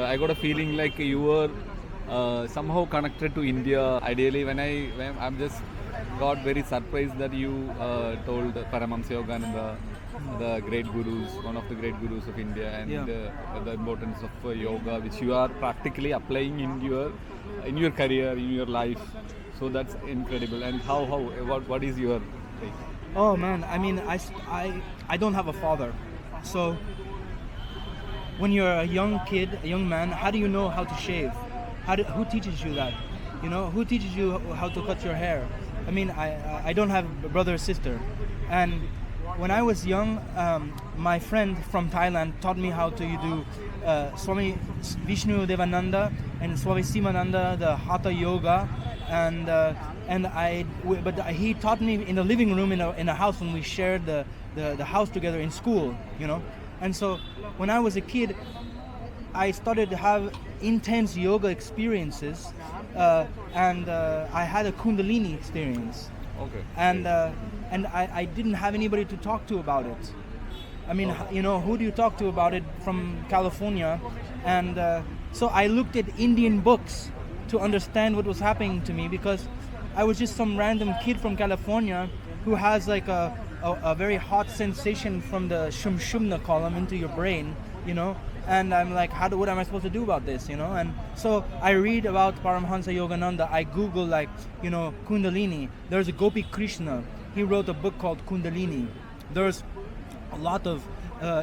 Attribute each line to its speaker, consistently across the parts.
Speaker 1: I got a feeling like you were somehow connected to India. Ideally, when I'm just got very surprised that you told Paramahamsa Yogananda, the great gurus, one of the great gurus of India, and
Speaker 2: Yeah.
Speaker 1: the importance of yoga, which you are practically applying in your career, in your life. So that's incredible. And what is your take?
Speaker 2: Oh man, I mean, I don't have a father, so when you're a young kid, a young man, how do you know how to shave? Who teaches you that? You know, who teaches you how to cut your hair? I mean, I don't have a brother or sister, and when I was young, my friend from Thailand taught me how to do Swami Vishnu Devananda and Swami Simananda, the Hatha Yoga, and but he taught me in the living room in a house when we shared the house together in school, you know. And so when I was a kid, I started to have intense yoga experiences, and I had a Kundalini experience.
Speaker 1: Okay.
Speaker 2: And I didn't have anybody to talk to about it. I mean, you know, who do you talk to about it from California? And so I looked at Indian books to understand what was happening to me, because I was just some random kid from California who has like a very hot sensation from the Shumshumna column into your brain, you know. And I'm like, what am I supposed to do about this, you know? And so I read about Paramahamsa Yogananda. I Google, like, you know, Kundalini. There's a Gopi Krishna. He wrote a book called Kundalini. There's a lot of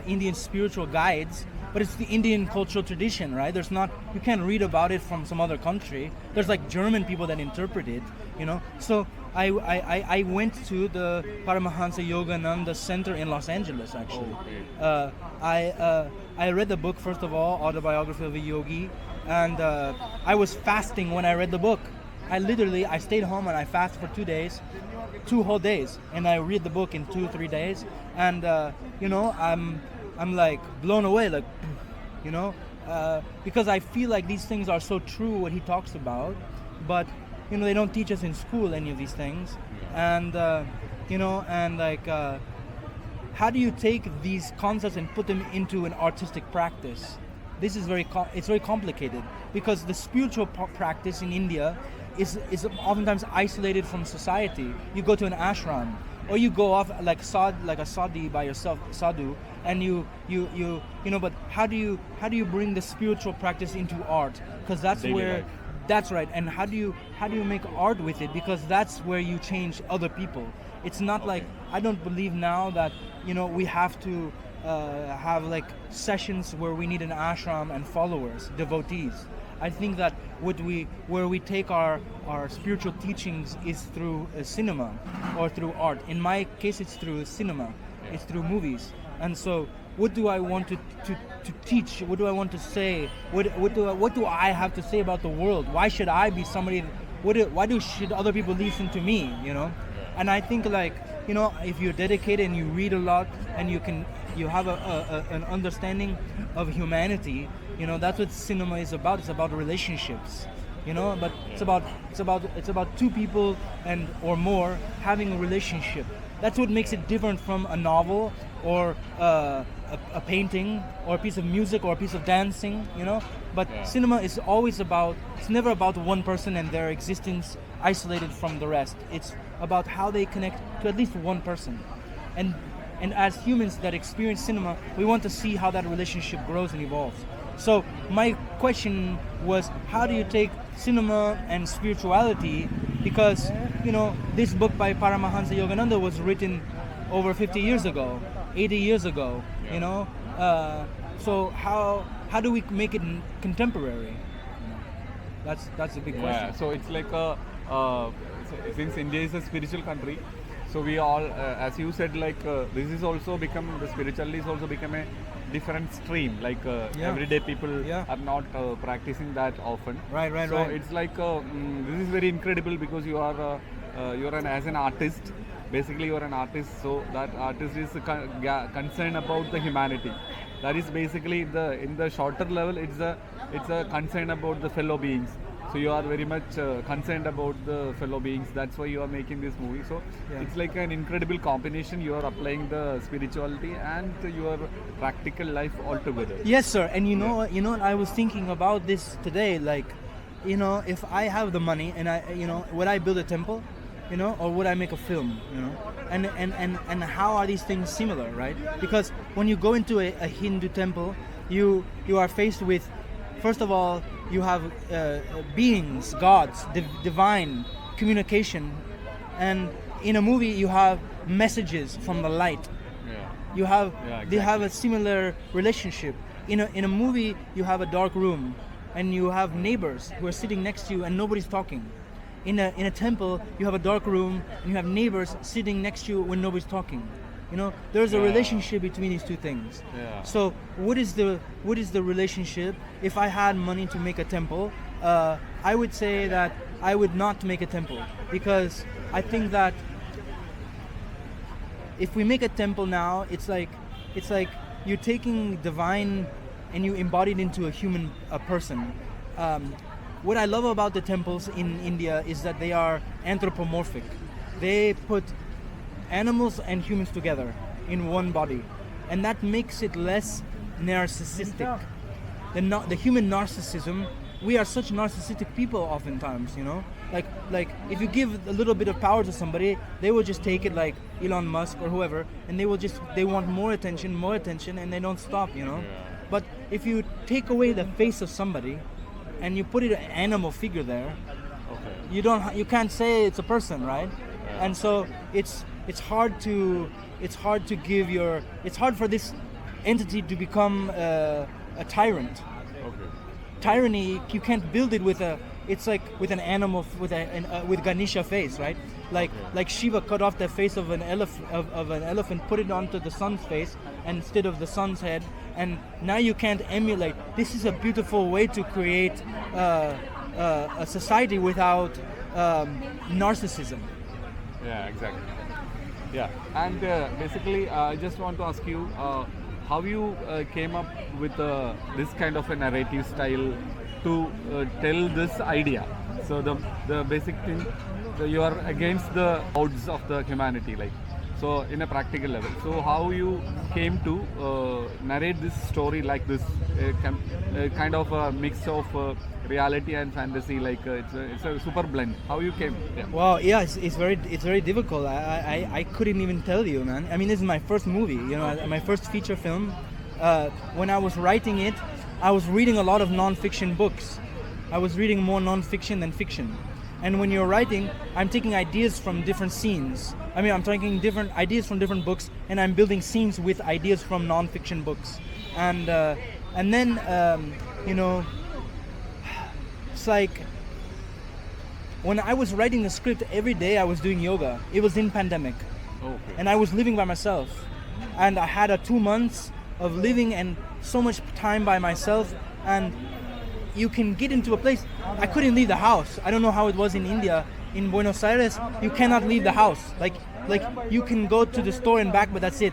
Speaker 2: Indian spiritual guides, but it's the Indian cultural tradition, right? You can't read about it from some other country. There's like German people that interpret it, you know? So I went to the Paramahansa Yogananda Center in Los Angeles, actually. I read the book, first of all, Autobiography of a Yogi, and I was fasting when I read the book. I stayed home and I fasted for 2 days, 2 whole days, and I read the book in 2-3 days, and you know, I'm like blown away, like, you know, because I feel like these things are so true, what he talks about, but you know, they don't teach us in school any of these things, and you know, and like, how do you take these concepts and put them into an artistic practice? This is it's very complicated, because the spiritual practice in India is oftentimes isolated from society. You go to an ashram, or you go off like a sadhu by yourself, sadhu, and you know. But how do you bring the spiritual practice into art? Because that's
Speaker 1: Daily
Speaker 2: where.
Speaker 1: life.
Speaker 2: That's right. And how do you make art with it? Because that's where you change other people. It's not like, I don't believe now that, you know, we have to have like sessions where we need an ashram and followers, devotees. I think that where we take our spiritual teachings is through cinema or through art. In my case, it's through cinema. It's through movies. And so, what do I want to teach? What do I want to say? What do I have to say about the world? Why should I be somebody? Should other people listen to me? You know, and I think, like, you know, if you're dedicated and you read a lot and you have an understanding of humanity, you know, that's what cinema is about. It's about relationships, you know. But it's about two people or more having a relationship. That's what makes it different from a novel or a painting or a piece of music or a piece of dancing, you know. But cinema is it's never about one person and their existence isolated from the rest. It's about how they connect to at least one person. And as humans that experience cinema, we want to see how that relationship grows and evolves. So my question was, how do you take cinema and spirituality? Because, you know, this book by Paramahansa Yogananda was written over 50 years ago, 80 years ago, you know. So how do we make it contemporary? You know, that's a big question.
Speaker 1: So it's like since India is a spiritual country, so we all, as you said, like this is also become, the spirituality is also become a different stream. Like everyday people are not practicing that often.
Speaker 2: Right.
Speaker 1: So it's like this is very incredible, because you are as an artist. Basically, you're an artist, so that artist is concerned about the humanity. That is basically in the shorter level. It's a concern about the fellow beings. So So you are very much concerned about the fellow beings. That's why you are making this movie. So
Speaker 2: Yeah.
Speaker 1: it's like an incredible combination. You are applying the spirituality and your practical life all together.
Speaker 2: Yes, sir. And you know, I was thinking about this today. Like, you know, if I have the money and would I build a temple, or would I make a film, and how are these things similar, right? Because when you go into a Hindu temple, you are faced with, first of all, you have beings, gods, divine communication, and in a movie you have messages from the light.
Speaker 1: Yeah.
Speaker 2: You have
Speaker 1: Yeah,
Speaker 2: they have
Speaker 1: exactly.
Speaker 2: a similar relationship. In a movie you have a dark room and you have neighbors who are sitting next to you and nobody's talking. In a temple you have a dark room and you have neighbors sitting next to you when nobody's talking. There's a
Speaker 1: Yeah.
Speaker 2: relationship between these two things.
Speaker 1: Yeah.
Speaker 2: So what is the relationship? If I had money to make a temple, I would say that I would not make a temple, because I think that if we make a temple now, it's like you're taking divine and you embody it into a person. What I love about the temples in India is that they are anthropomorphic. They put animals and humans together in one body, and that makes it less narcissistic. The human narcissism, we are such narcissistic people oftentimes, like if you give a little bit of power to somebody, they will just take it, like Elon Musk or whoever, and they want more attention, and they don't stop. But if you take away the face of somebody and you put an animal figure there,
Speaker 1: Okay.
Speaker 2: you can't say it's a person, right?
Speaker 1: Yeah.
Speaker 2: And so it's hard for this entity to become a tyrant.
Speaker 1: Okay.
Speaker 2: Tyranny, you can't build it with an animal with Ganesha face, right? Like Shiva cut off the face of an elephant, put it onto the sun's face instead of the sun's head, and now you can't emulate. This is a beautiful way to create a society without narcissism.
Speaker 1: Yeah, exactly. Yeah, and basically, I just want to ask you how you came up with this kind of a narrative style to tell this idea. So the basic thing, you are against the odds of the humanity, like, so in a practical level. So how you came to narrate this story like this, kind of a mix of reality and fantasy, like it's a super blend. How you came? Yeah.
Speaker 2: Well, yeah, it's very difficult. I couldn't even tell you, man. I mean, this is my first movie, my first feature film. When I was writing it, I was reading a lot of non-fiction books. I was reading more non-fiction than fiction. And when you're writing, I'm taking ideas from different scenes. I mean, I'm taking different ideas from different books, and I'm building scenes with ideas from non-fiction books. And then it's like when I was writing the script every day, I was doing yoga. It was in pandemic,
Speaker 1: Okay.
Speaker 2: and I was living by myself, and I had 2 months of living and so much time by myself. And you can get into a place. I couldn't leave the house. I don't know how it was in India. In Buenos Aires, you cannot leave the house. Like you can go to the store and back, but that's it.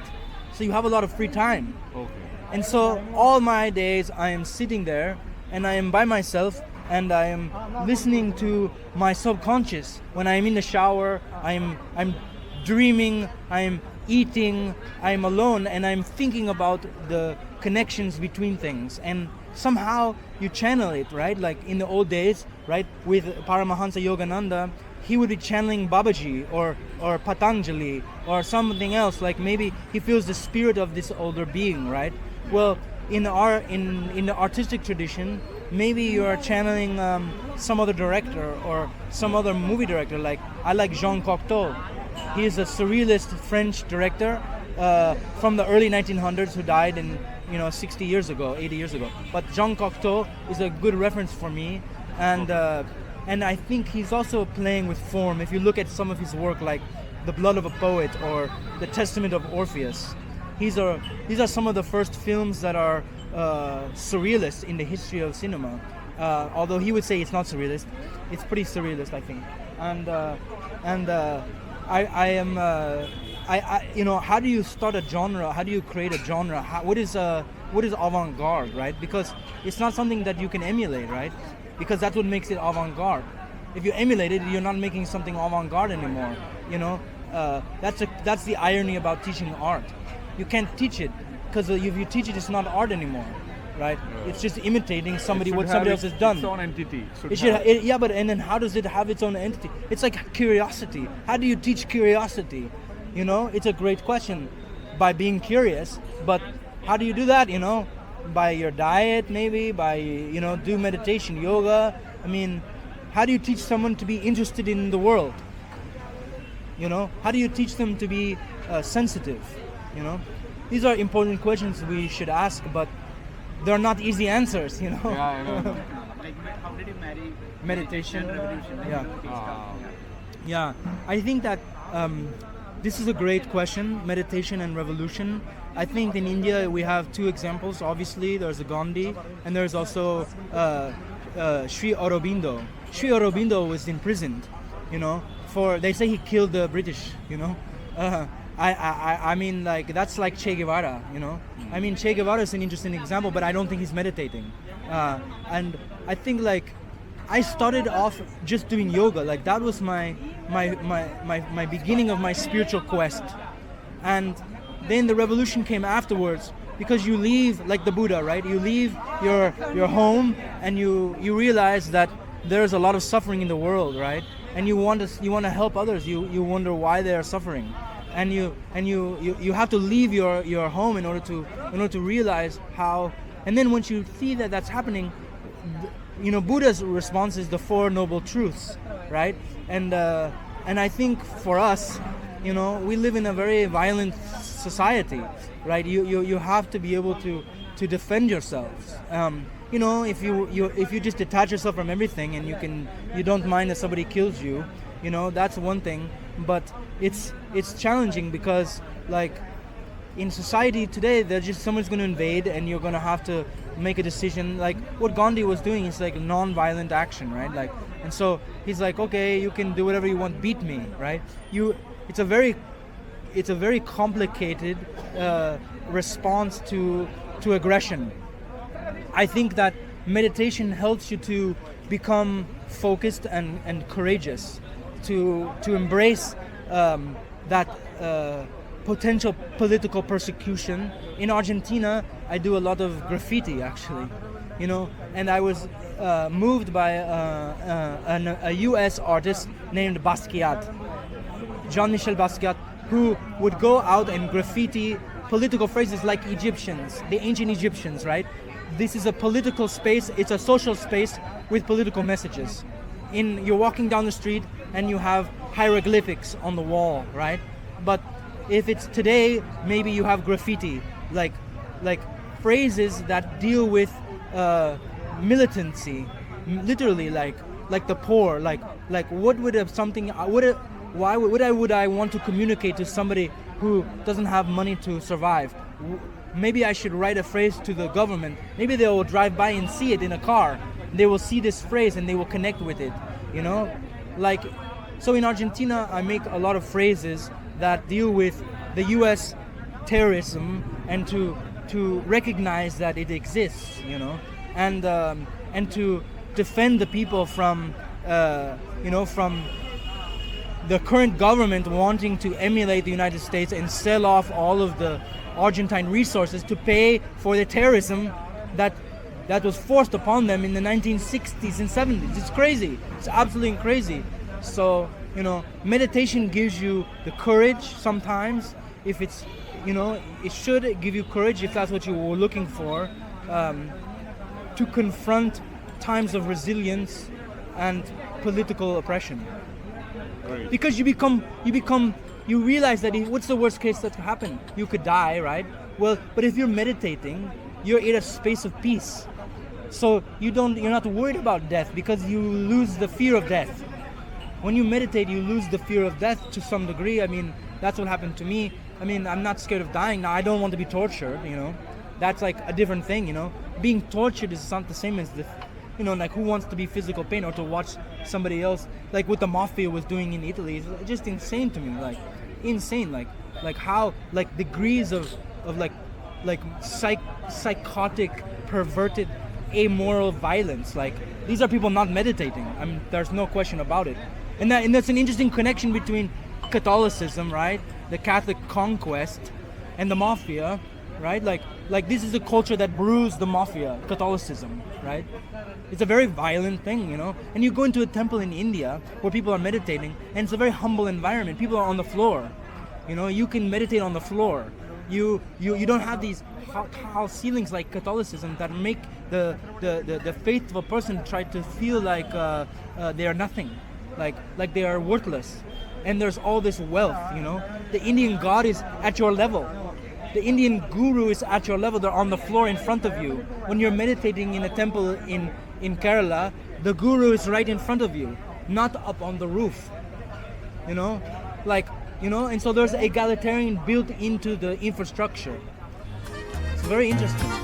Speaker 2: So you have a lot of free time.
Speaker 1: Okay.
Speaker 2: And so all my days I am sitting there and I am by myself and I am listening to my subconscious. When I am in the shower, I'm dreaming, I'm eating, I'm alone, and I'm thinking about the connections between things. And somehow you channel it, right? Like in the old days, right? With Paramahansa Yogananda, he would be channeling Babaji or Patanjali or something else. Like maybe he feels the spirit of this older being, right? Well, in the artistic tradition, maybe you are channeling some other director or some other movie director. Like I like Jean Cocteau. He is a surrealist French director from the early 1900s who died in 60 years ago, 80 years ago. But Jean Cocteau is a good reference for me, and I think he's also playing with form. If you look at some of his work, like The Blood of a Poet or The Testament of Orpheus, these are some of the first films that are surrealist in the history of cinema. Although he would say it's not surrealist, it's pretty surrealist, I think. I am. How do you start a genre? How do you create a genre? What is avant-garde, right? Because it's not something that you can emulate, right? because that's what makes it avant-garde. If you emulate it, you're not making something avant-garde anymore. You know, that's the irony about teaching art. You can't teach it because if you teach it, it's not art anymore, right? It's just imitating what somebody else has done.
Speaker 1: Its own entity.
Speaker 2: But and then how does it have its own entity? It's like curiosity. How do you teach curiosity? You know, it's a great question. By being curious, but how do you do that? You know, by your diet, maybe by do meditation, yoga. I mean, how do you teach someone to be interested in the world? You know, how do you teach them to be sensitive? You know, these are important questions we should ask, but they're not easy answers. You know.
Speaker 1: Yeah, I know.
Speaker 3: Like, how did you marry
Speaker 2: Meditation.
Speaker 3: revolution? Like,
Speaker 2: Yeah.
Speaker 3: things come,
Speaker 2: Yeah, I think that this is a great question, meditation and revolution. I think in India we have two examples. Obviously, there's a Gandhi, and there's also Sri Aurobindo. Sri Aurobindo was imprisoned, they say he killed the British, I mean, like, that's like Che Guevara, I mean, Che Guevara is an interesting example, but I don't think he's meditating. And I think, like, I started off just doing yoga. Like, that was my beginning of my spiritual quest. And then the revolution came afterwards, because you leave, like the Buddha, right? You leave your home and you realize that there's a lot of suffering in the world, right? And you want to help others. You wonder why they are suffering, and you have to leave your home in order to realize how. And then once you see that that's happening, Buddha's response is the Four Noble Truths, right? And I think for us, we live in a very violent society, right? You have to be able to defend yourselves. If you just detach yourself from everything and you don't mind that somebody kills you, that's one thing. But it's challenging because, like, in society today, someone's going to invade and you're going to have to make a decision. Like what Gandhi was doing is like non-violent action, right? Like, and so he's like, okay, you can do whatever you want, beat me, right? It's a very complicated response to aggression. I think that meditation helps you to become focused and courageous, to embrace that potential political persecution. In Argentina, I do a lot of graffiti, actually, and I was moved by a U.S. artist named Basquiat, Jean-Michel Basquiat, who would go out and graffiti political phrases like Egyptians, the ancient Egyptians, right? This is a political space, it's a social space with political messages. You're walking down the street and you have hieroglyphics on the wall, right? But if it's today, maybe you have graffiti, like phrases that deal with militancy, literally, like the poor, like what would have something, why would I want to communicate to somebody who doesn't have money to survive? Maybe I should write a phrase to the government. Maybe they will drive by and see it in a car. They will see this phrase and they will connect with it, Like, so in Argentina, I make a lot of phrases that deal with the U.S. terrorism and to recognize that it exists, and to defend the people from from the current government wanting to emulate the United States and sell off all of the Argentine resources to pay for the terrorism that was forced upon them in the 1960s and 70s. It's crazy. It's absolutely crazy. So, meditation gives you the courage sometimes. If it's, it should give you courage if that's what you were looking for, to confront times of resilience and political oppression.
Speaker 1: Right.
Speaker 2: Because you realize that what's the worst case that could happen? You could die, right? Well, but if you're meditating, you're in a space of peace. So you're not worried about death because you lose the fear of death. When you meditate, you lose the fear of death to some degree. I mean, that's what happened to me. I mean, I'm not scared of dying now. I don't want to be tortured, That's like a different thing, Being tortured is not the same as like who wants to be physical pain or to watch somebody else, like what the mafia was doing in Italy. It's just insane to me, like insane, like how, degrees of psychotic, perverted amoral violence. Like, these are people not meditating. I mean, there's no question about it. And that's an interesting connection between Catholicism, right? The Catholic conquest and the mafia, right? Like this is a culture that brews the mafia, Catholicism, right? It's a very violent thing, you know? And you go into a temple in India where people are meditating, and it's a very humble environment. People are on the floor, you know? You can meditate on the floor. You don't have these tall ceilings like Catholicism that make the faith of a person try to feel like they are nothing, like they are worthless. And there's all this wealth, you know? The Indian god is at your level. The Indian guru is at your level. They're on the floor in front of you. When you're meditating in a temple in Kerala, the guru is right in front of you, not up on the roof. You know? Like, you know, and so there's egalitarian built into the infrastructure. It's very interesting.